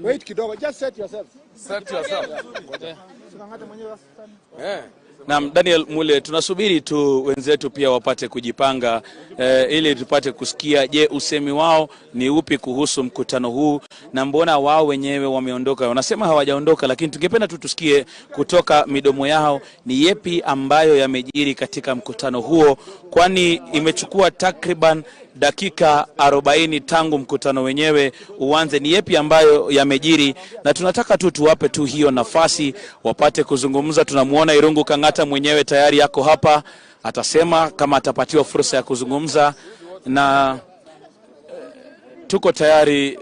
Wait kidogo, just set yourself. Set yourself. Na Daniel Mule, tunasubiri tu wenzetu pia wapate kujipanga ili tupate kusikia je, usemi wao ni upi kuhusu mkutano huu, na mbona wao wenyewe wameondoka. Wanasema hawajaondoka, lakini tungependa tu tusikie kutoka midomo yao ni yepi ambayo yamejiri katika mkutano huo, kwani imechukua takriban dakika 40 tangu mkutano wenyewe uanze. Ni yepi ambayo yamejiri, na tunataka tu tuwape tu hiyo nafasi wapate kuzungumza. Tunamuona Irungu Kang'ata mwenyewe tayari yako hapa, atasema kama atapatiwa fursa ya kuzungumza, na tuko tayari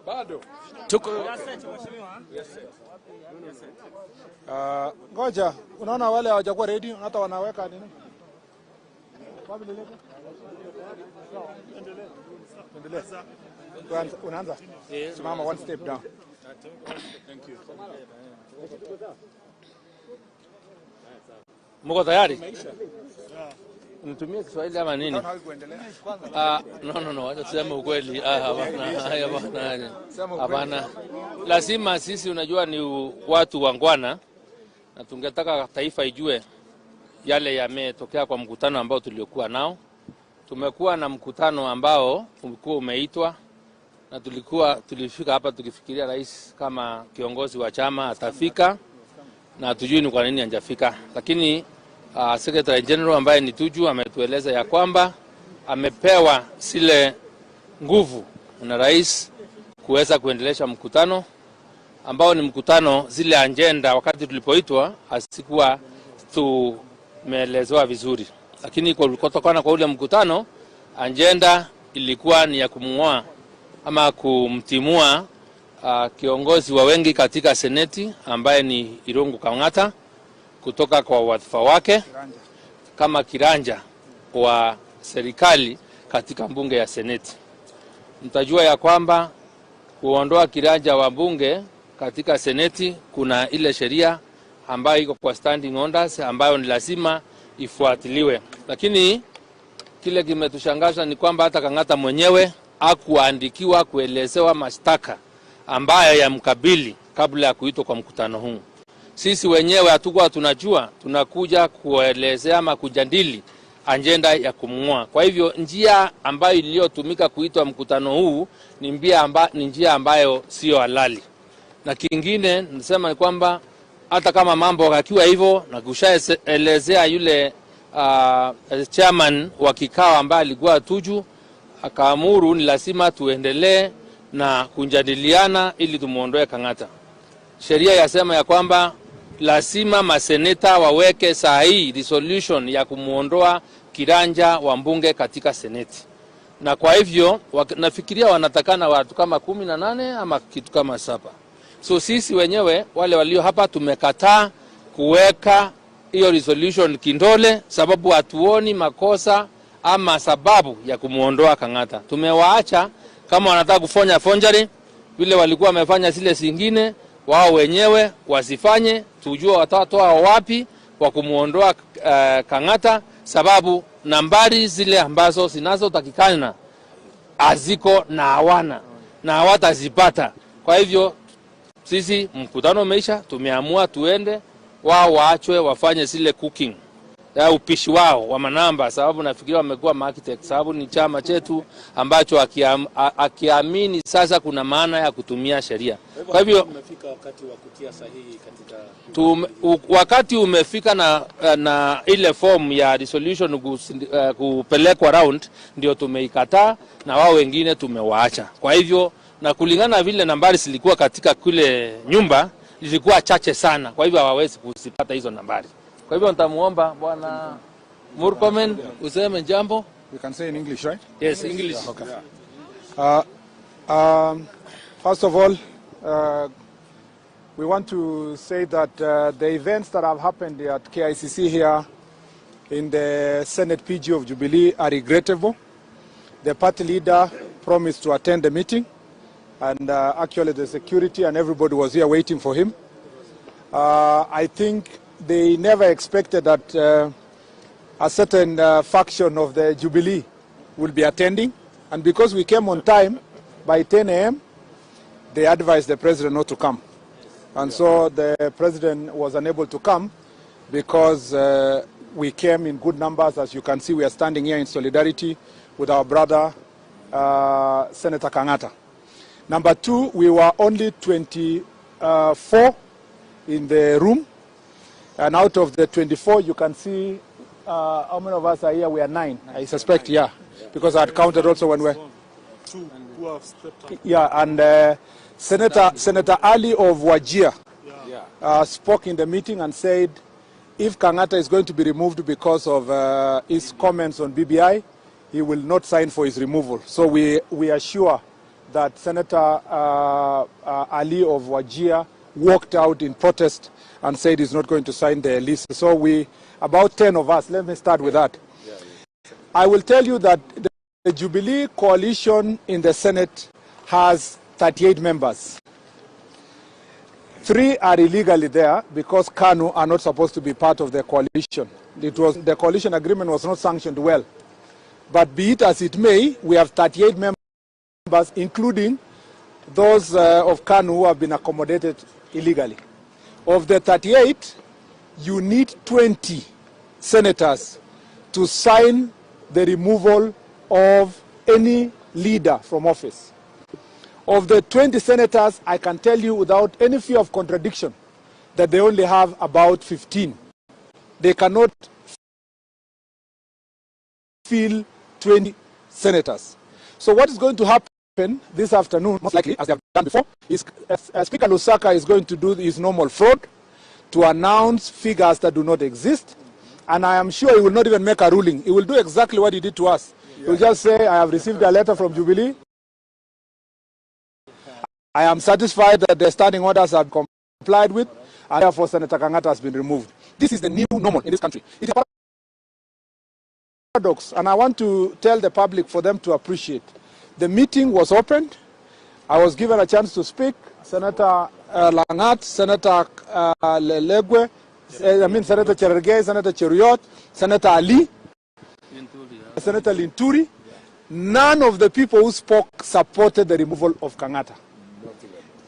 bado tuko ngoja, unaona wale hawajakuwa ready, hata wanaweka nini? Unaanza? Simama one step down. Thank you. Mko tayari? Nitumie Kiswahili ama nini? No, acha tuseme ukweli. Hapana. Lazima sisi, unajua, ni watu wangwana, na tungetaka taifa ijue yale yametokea kwa mkutano ambao tuliokuwa nao. Tumekuwa na mkutano ambao ulikuwa umeitwa, na tulifika hapa tukifikiria rais kama kiongozi wa chama atafika, na hatujui ni kwa nini hajafika. Lakini Secretary General ambaye ni Tuju ametueleza ya kwamba amepewa zile nguvu na rais kuweza kuendelesha mkutano ambao ni mkutano, zile agenda wakati tulipoitwa asikuwa tumeelezewa vizuri. Lakini kutokana kwa ule mkutano, agenda ilikuwa ni ya kumng'oa ama kumtimua kiongozi wa wengi katika seneti ambaye ni Irungu Kang'ata kutoka kwa wadhifa wake kama kiranja wa serikali katika bunge ya seneti. Mtajua ya kwamba kuondoa kiranja wa bunge katika seneti kuna ile sheria ambayo iko kwa standing orders ambayo ni lazima ifuatiliwe. Lakini kile kimetushangaza ni kwamba hata Kang'ata mwenyewe hakuandikiwa kuelezewa mashtaka ambayo yamkabili kabla ya kuitwa kwa mkutano huu. Sisi wenyewe hatukuwa tunajua, tunakuja kuelezea ama kujadili agenda ya kumng'oa. Kwa hivyo njia ambayo iliyotumika kuitwa mkutano huu ni njia ambayo sio halali. Na kingine nasema ni kwamba hata kama mambo yakiwa hivyo, na kushaelezea yule chairman wa kikao ambaye alikuwa Tuju, akaamuru ni lazima tuendelee na kujadiliana ili tumuondoe Kang'ata. Sheria yasema ya kwamba lazima maseneta waweke sahihi resolution ya kumuondoa kiranja wa mbunge katika seneti. Na kwa hivyo nafikiria wanatakana watu kama 18 ama kitu kama 7. So sisi wenyewe wale walio hapa tumekataa kuweka hiyo resolution kindole, sababu hatuoni makosa ama sababu ya kumuondoa Kang'ata. Tumewaacha kama wanataka kufanya forgery vile walikuwa wamefanya zile zingine, wao wenyewe wasifanye, tujue watatoa wapi wa kumuondoa Kang'ata, sababu nambari zile ambazo zinazotakikana aziko na hawana na hawatazipata. Kwa hivyo sisi mkutano umeisha, tumeamua tuende, wao waachwe wafanye zile cooking ya upishi wao wa manamba, sababu nafikiria wamekuwa architect, sababu ni chama chetu ambacho akiamini sasa kuna maana ya kutumia sheria. Kwa hivyo umefika wakati wa kutia sahihi katika wakati umefika na ile form ya resolution kupelekwa round, ndio tumeikataa na wao wengine tumewaacha. Kwa hivyo na kulingana vile nambari zilikuwa katika kule nyumba zilikuwa chache sana, kwa hivyo hawawezi kuzipata hizo nambari. Kwa hivyo nitamuomba Bwana Murkomen useme jambo. You can say in English, right? Yes, English. Okay. First of all, we want to say that the events that have happened at KICC here in the Senate PG of Jubilee are regrettable. The party leader promised to attend the meeting, and actually the security and everybody was here waiting for him. I think they never expected that a certain faction of the Jubilee will be attending. And because we came on time, by 10 a.m., they advised the president not to come. And so the president was unable to come because we came in good numbers. As you can see, we are standing here in solidarity with our brother, Senator Kangata. Number two, we were only 24 in the room. And out of the 24, you can see how many of us are here? We are 9, I suspect, yeah. Because I had counted also when we're... Two who have stepped up. Yeah, and Senator Ali of Wajir spoke in the meeting and said if Kangata is going to be removed because of his comments on BBI, he will not sign for his removal. So we are sure that Senator Ali of Wajir walked out in protest and said he's not going to sign the list. So about 10 of us, let me start with that. I will tell you that the Jubilee coalition in the Senate has 38 members. 3 are illegally there because KANU are not supposed to be part of the coalition. The coalition agreement was not sanctioned well. But be it as it may, we have 38 members, including those of KANU who have been accommodated illegally. Of the 38, you need 20 senators to sign the removal of any leader from office. Of the 20 senators, I can tell you without any fear of contradiction that they only have about 15. They cannot fill 20 senators. So what is going to happen this afternoon, most likely, as they have done before, is Speaker Lusaka is going to do his normal fraud to announce figures that do not exist. And I am sure he will not even make a ruling. He will do exactly what he did to us. He will just say, I have received a letter from Jubilee. I am satisfied that the standing orders have complied with, and therefore Senator Kangata has been removed. This is the new normal in this country. It is a paradox, and I want to tell the public for them to appreciate. The meeting was opened. I was given a chance to speak. Senator Langat, Senator Lelegwe, Senator Cherargei, Senator Cheruyot, Senator Ali, Senator Linturi. None of the people who spoke supported the removal of Kangata.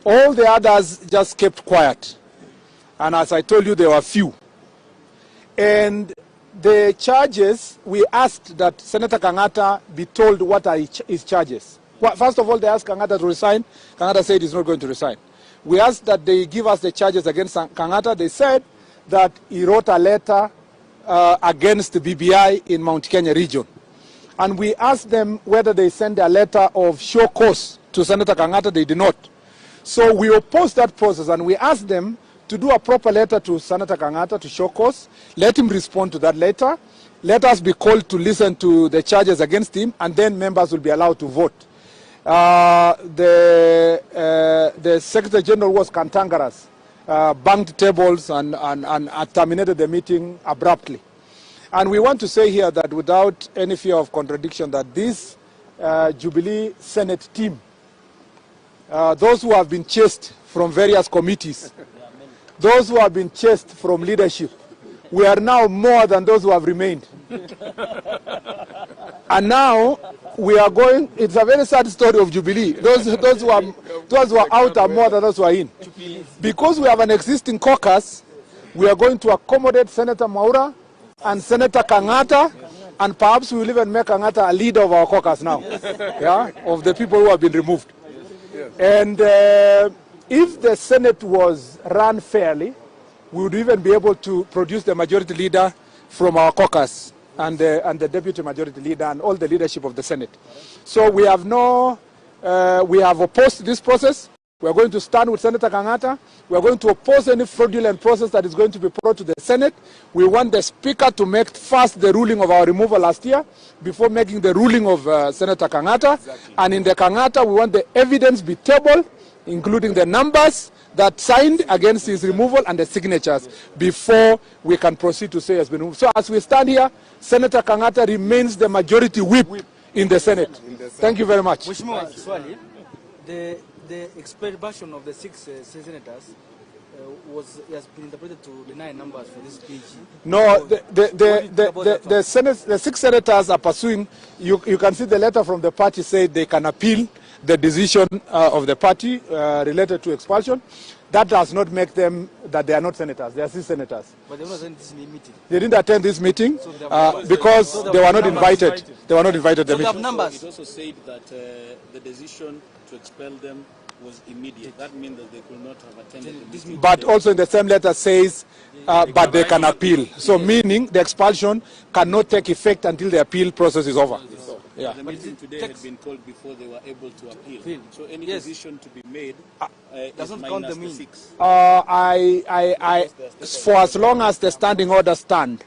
All the others just kept quiet. And as I told you, there were few. And the charges, we asked that Senator Kangata be told what are his charges. Well, first of all, they asked Kangata to resign. Kangata said he's not going to resign. We asked that they give us the charges against Kangata. They said that he wrote a letter against the BBI in Mount Kenya region. And we asked them whether they sent a letter of show cause to Senator Kangata. They did not. So we opposed that process, and we asked them to do a proper letter to Senator Kangata to show cause. Let him respond to that letter. Let us be called to listen to the charges against him, and then members will be allowed to vote. The Secretary General was cantankerous, banged tables and terminated the meeting abruptly. And we want to say here that without any fear of contradiction, that this Jubilee Senate team, those who have been chased from various committees, those who have been chased from leadership, we are now more than those who have remained. And now we are going, it's a very sad story of Jubilee. Those who are out are more than those who are in. Because we have an existing caucus, we are going to accommodate Senator Maura and Senator Kangata, and perhaps we will even make Kangata a leader of our caucus now, yeah, of the people who have been removed. And if the Senate was run fairly, we would even be able to produce the majority leader from our caucus and the deputy majority leader and all the leadership of the Senate. So we have we have opposed this process. We are going to stand with Senator Kangata. We are going to oppose any fraudulent process that is going to be brought to the Senate. We want the Speaker to make first the ruling of our removal last year before making the ruling of Senator Kangata. Exactly. And in the Kangata, we want the evidence be tabled, including the numbers that signed against his removal and the signatures before we can proceed to say he has been removed. So as we stand here, Senator Kangata remains the majority whip in the Senate. Thank you very much. The expelled version of the 6 senators has been interpreted to deny numbers for this PG. No, the 6 senators are pursuing. You can see the letter from the party said they can appeal the decision of the party related to expulsion. That does not make them that they are not senators. They are still senators. But they were not attending this meeting. They didn't attend this meeting because they were not invited. They were not invited to the meeting. It also said that the decision to expel them was immediate. That means that they could not have attended this meeting. But also in the same letter says, but they can appeal. So meaning the expulsion cannot take effect until the appeal process is over. Yeah. The meeting today had been called before they were able to appeal. So any decision to be made doesn't count the mean. For as long as the standing orders stand,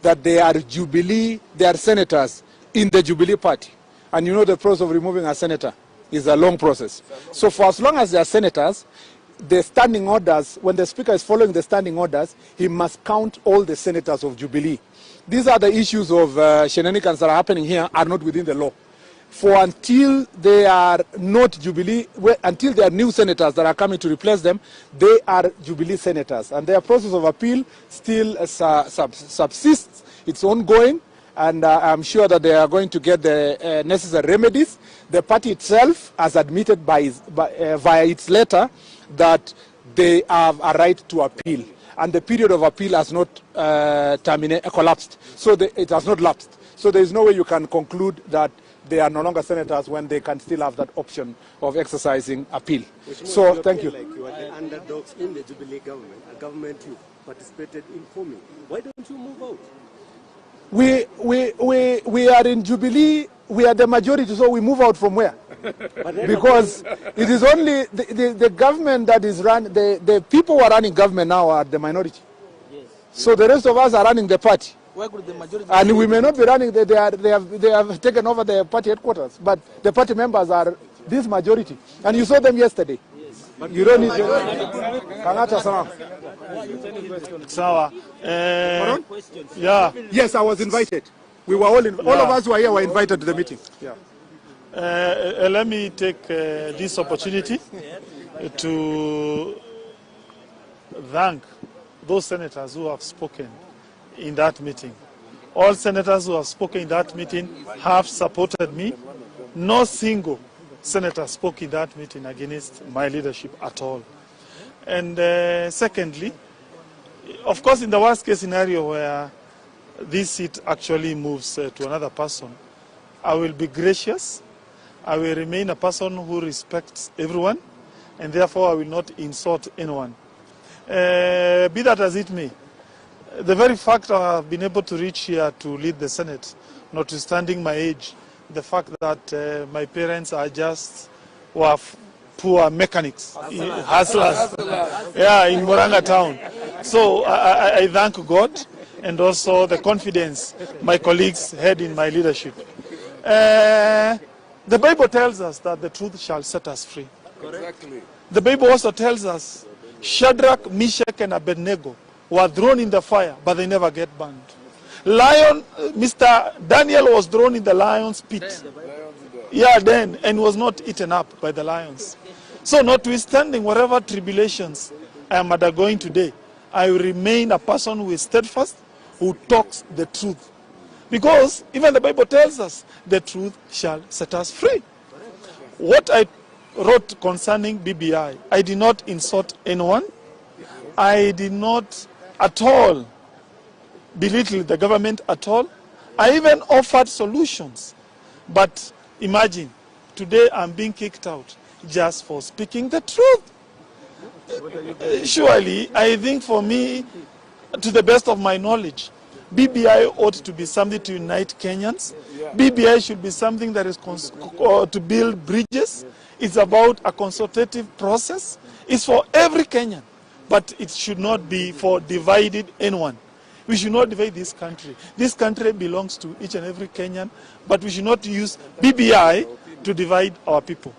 that they are Jubilee, they are senators in the Jubilee party. And you know the process of removing a senator is a long process. So for as long as they are senators, the standing orders, when the speaker is following the standing orders, he must count all the senators of Jubilee. These are the issues of shenanigans that are happening here are not within the law. For until they are not Jubilee, until there are new senators that are coming to replace them, they are Jubilee senators. And their process of appeal still subsists. It's ongoing. And I'm sure that they are going to get the necessary remedies. The party itself has admitted via its letter that they have a right to appeal. And the period of appeal has not collapsed. So it has not lapsed. So there is no way you can conclude that they are no longer senators when they can still have that option of exercising appeal. So thank you. Like you are the underdogs in the Jubilee government, a government you participated in forming. Why don't you move out? We are in Jubilee. We are the majority, so we move out from where? Because it is only the government that is run. The people who are running government now are the minority. Yes. So the rest of us are running the party. Why could the majority? And we may not be running. They have taken over the party headquarters, but the party members are this majority. And you saw them yesterday. Yes. But you don't need to. Kangata Salam. Sawa. Yeah. Yes, I was invited. We were all of us who are here were invited to the meeting. Yeah. Let me take this opportunity to thank those senators who have spoken in that meeting. All senators who have spoken in that meeting have supported me. No single senator spoke in that meeting against my leadership at all. And secondly, of course, in the worst case scenario where this seat actually moves to another person, I will be gracious. I will remain a person who respects everyone, and therefore I will not insult anyone. Be that as it may, the very fact I have been able to reach here to lead the Senate, notwithstanding my age, the fact that my parents are just poor mechanics, hustlers, yeah, in Moranga town. So I thank God and also the confidence my colleagues had in my leadership. The Bible tells us that the truth shall set us free. Exactly. The Bible also tells us Shadrach, Meshach, and Abednego were thrown in the fire, but they never get burned. Mr. Daniel was thrown in the lion's pit. Yeah, then, and was not eaten up by the lions. So notwithstanding whatever tribulations I am undergoing today, I will remain a person who is steadfast, who talks the truth. Because even the Bible tells us the truth shall set us free. What I wrote concerning BBI, I did not insult anyone. I did not at all belittle the government at all. I even offered solutions. But imagine, today I'm being kicked out just for speaking the truth. Surely, I think for me, to the best of my knowledge, BBI ought to be something to unite Kenyans. BBI should be something that is to build bridges. It's about a consultative process. It's for every Kenyan, but it should not be for divided anyone. We should not divide this country. This country belongs to each and every Kenyan, but we should not use BBI to divide our people.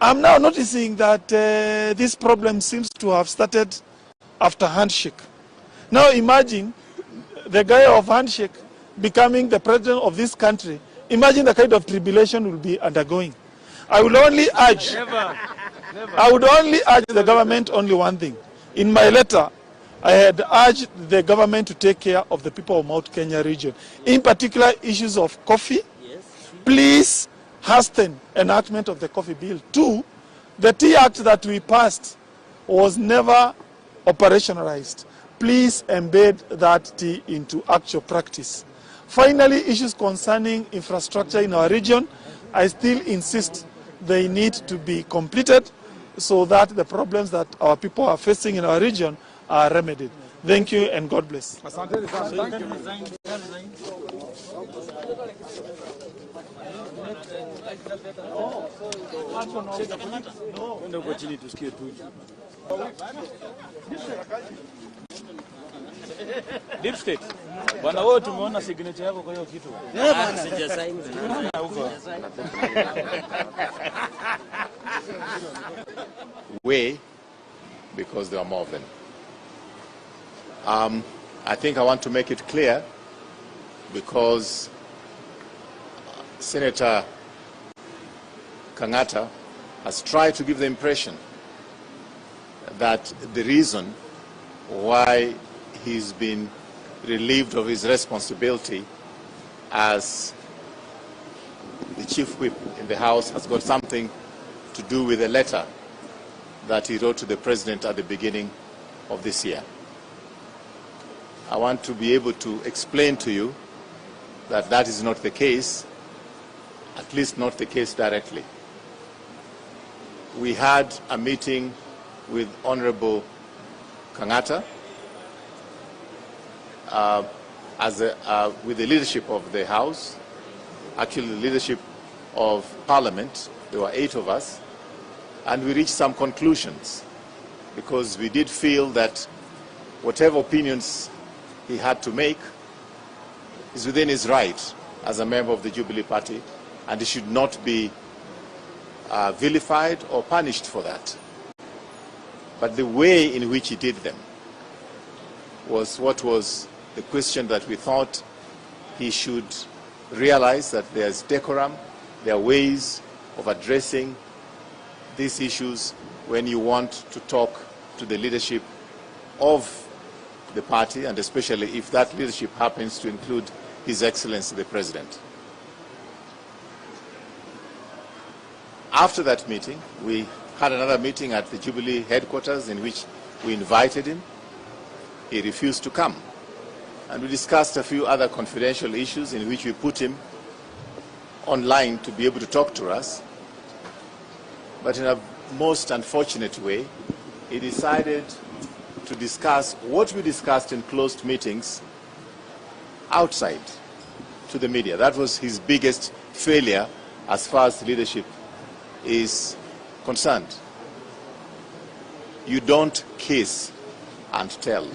I'm now noticing that this problem seems to have started after handshake. Now imagine the guy of handshake becoming the president of this country. Imagine the kind of tribulation we'll be undergoing. I would only urge the government only one thing. In my letter, I had urged the government to take care of the people of Mount Kenya region, in particular issues of coffee. Please hasten enactment of the coffee bill. 2, the Tea Act that we passed was never operationalized. Please embed that tea into actual practice. Finally, issues concerning infrastructure in our region, I still insist they need to be completed so that the problems that our people are facing in our region are remedied. Thank you and God bless. Deep State. Bwana wewe tumeona signature yako kwa hiyo kitu. Way because there are more of them. I think I want to make it clear because Senator Kangata has tried to give the impression that the reason why he's been relieved of his responsibility as the chief whip in the House has got something to do with a letter that he wrote to the president at the beginning of this year. I want to be able to explain to you that that is not the case, at least not the case directly. We had a meeting with Honorable Kangata with the leadership of the House, actually the leadership of Parliament. There were 8 of us, and we reached some conclusions because we did feel that whatever opinions he had to make is within his right as a member of the Jubilee Party, and he should not be vilified or punished for that. But the way in which he did them was what was the question that we thought he should realize, that there's decorum, there are ways of addressing these issues when you want to talk to the leadership of the party, and especially if that leadership happens to include His Excellency the President. After that meeting, we had another meeting at the Jubilee headquarters in which we invited him. He refused to come. And we discussed a few other confidential issues in which we put him online to be able to talk to us. But in a most unfortunate way, he decided to discuss what we discussed in closed meetings outside to the media. That was his biggest failure as far as leadership is concerned. You don't kiss and tell.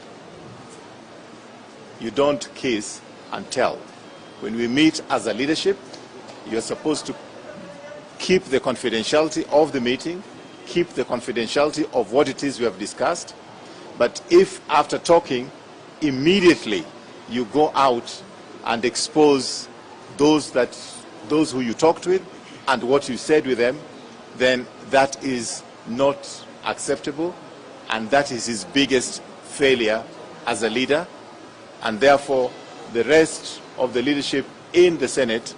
You don't kiss and tell. When we meet as a leadership, you're supposed to keep the confidentiality of the meeting, keep the confidentiality of what it is we have discussed. But if after talking, immediately you go out and expose those who you talked with and what you said with them, then that is not acceptable, and that is his biggest failure as a leader. And therefore, the rest of the leadership in the Senate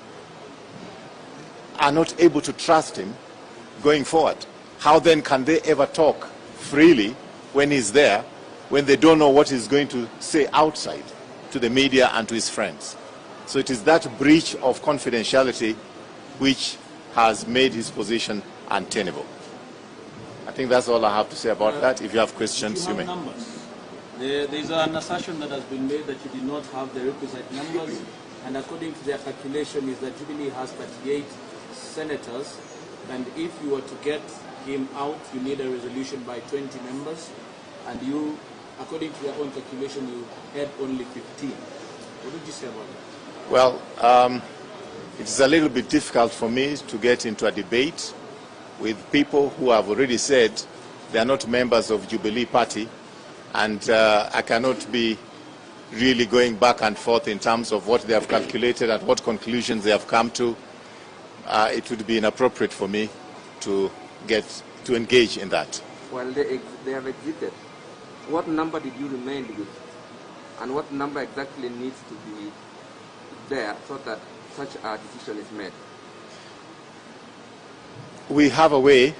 are not able to trust him going forward. How then can they ever talk freely when he's there, when they don't know what he's going to say outside to the media and to his friends? So it is that breach of confidentiality which has made his position untenable. I think that's all I have to say about that. If you have questions, you may. There is an assertion that has been made that you did not have the requisite numbers, and according to their calculation is that Jubilee has 38 senators, and if you were to get him out, you need a resolution by 20 members, and you, according to your own calculation, you had only 15. What did you say about that? Well, it's a little bit difficult for me to get into a debate with people who have already said they are not members of Jubilee Party, and I cannot be really going back and forth in terms of what they have calculated and what conclusions they have come to. It would be inappropriate for me to engage in that. Well, they have exited. what number did you remain with? And what number exactly needs to be there so that such a decision is made? We have a way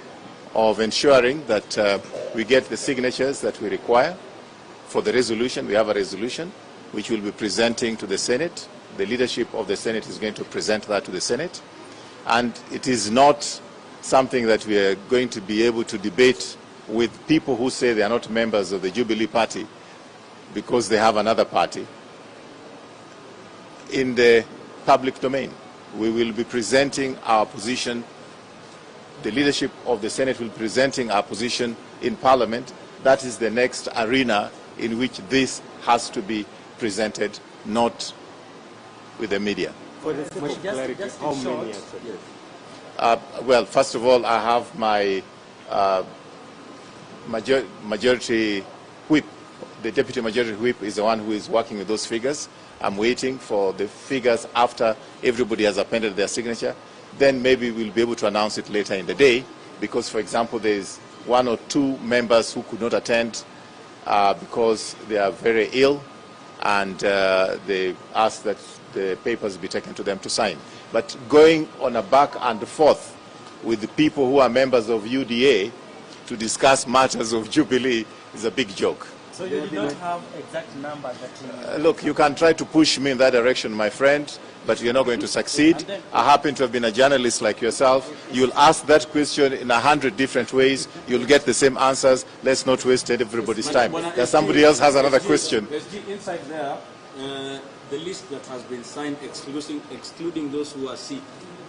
of ensuring that we get the signatures that we require for the resolution. We have a resolution which we'll be presenting to the Senate. The leadership of the Senate is going to present that to the Senate. And it is not something that we are going to be able to debate with people who say they are not members of the Jubilee Party because they have another party. In the public domain, we will be presenting our position. The leadership of the Senate will be presenting our position in Parliament. That is the next arena in which this has to be presented, not with the media. For the sake of clarity, how many actually? Well, first of all, I have my majority whip. The deputy majority whip is the one who is working with those figures. I'm waiting for the figures after everybody has appended their signature. Then maybe we'll be able to announce it later in the day, because, for example, there's 1 or 2 members who could not attend because they are very ill, and they asked that the papers be taken to them to sign. But going on a back and forth with the people who are members of UDA to discuss matters of Jubilee is a big joke. So you do not have exact numbers that you... Look, you can try to push me in that direction, my friend, but you're not going to succeed. I happen to have been a journalist like yourself. You'll ask that question in 100 different ways. You'll get the same answers. Let's not waste everybody's time. There's somebody else has another question. Inside there, the list that has been signed excluding those who are sick,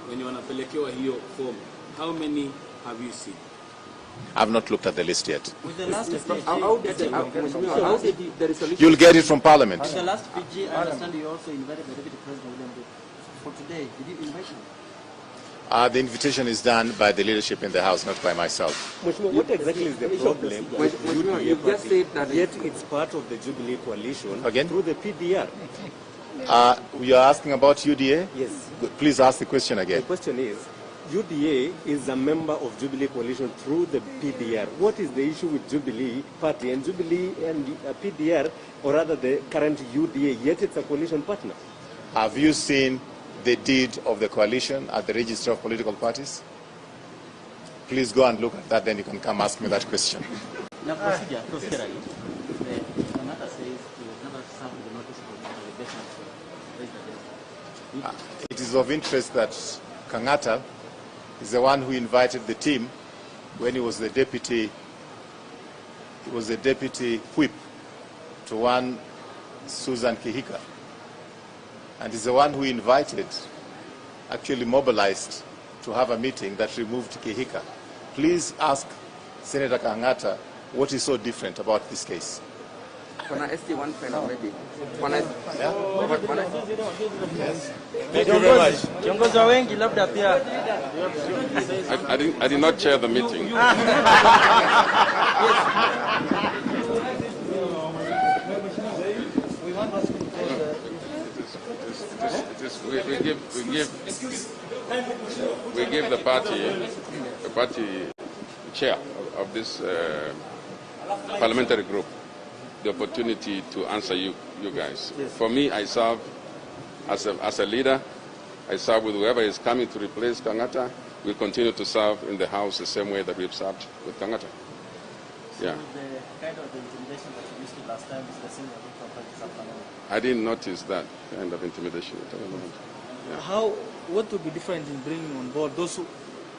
when you wanapelekewa hiyo form, how many have you seen? I've not looked at the list yet. With the last PG, How did the resolution... You'll get it from Parliament. with the last PG, I understand you also invited the Deputy President William Ruto. For today, did you invite him? The invitation is done by the leadership in the House, not by myself. What exactly is the problem? You just said that Yet it's part of the Jubilee coalition Again? through the PDR. You are asking about UDA? Yes. Please ask the question The again. question is, UDA is a member of Jubilee coalition through the PDR. What is the issue with Jubilee Party and Jubilee and PDR, or rather the current UDA, yet it's a coalition partner? Have you seen the deed of the coalition at the Register of Political Parties? Please go and look at that, then you can come ask me that question. Now, procedure, procedurally, the matter says you never serve the notice of delegation. It is of interest that Kangata is the one who invited the team when he was the deputy whip to one Susan Kihika. And he's the one who invited, actually mobilized to have a meeting that removed Kihika. Please ask Senator Kangata what is so different about this case. Can I ask you one friend already? Yes. Thank you very much. Kiongozi wa wengi labda pia. I did not chair the meeting. We give the party chair of this parliamentary group the opportunity to answer you guys. Yes. For me, I serve as a leader. I serve with whoever is coming to replace Kangata. We continue to serve in the House the same way that we've served with Kangata. So yeah. The kind of intimidation that you used to last time is the same as I didn't notice that kind of intimidation. Yeah. What would be different in bringing on board those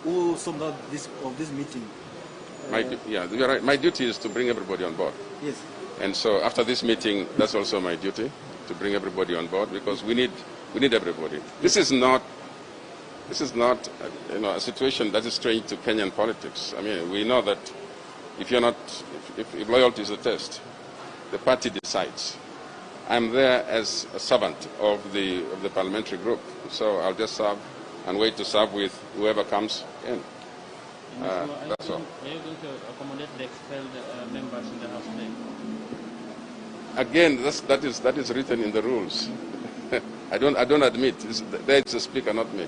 who some of this meeting? You're right. My duty is to bring everybody on board. Yes. And so after this meeting, that's also my duty, to bring everybody on board, because we need everybody. This is not a situation that is strange to Kenyan politics. I mean, we know that if loyalty is a test, the party decides. I'm there as a servant of the parliamentary group, so I'll just serve and wait to serve with whoever comes in. That's all. Are you going to accommodate the expelled members in the House today? Again, that is written in the rules. I don't admit. There it's a speaker, not me.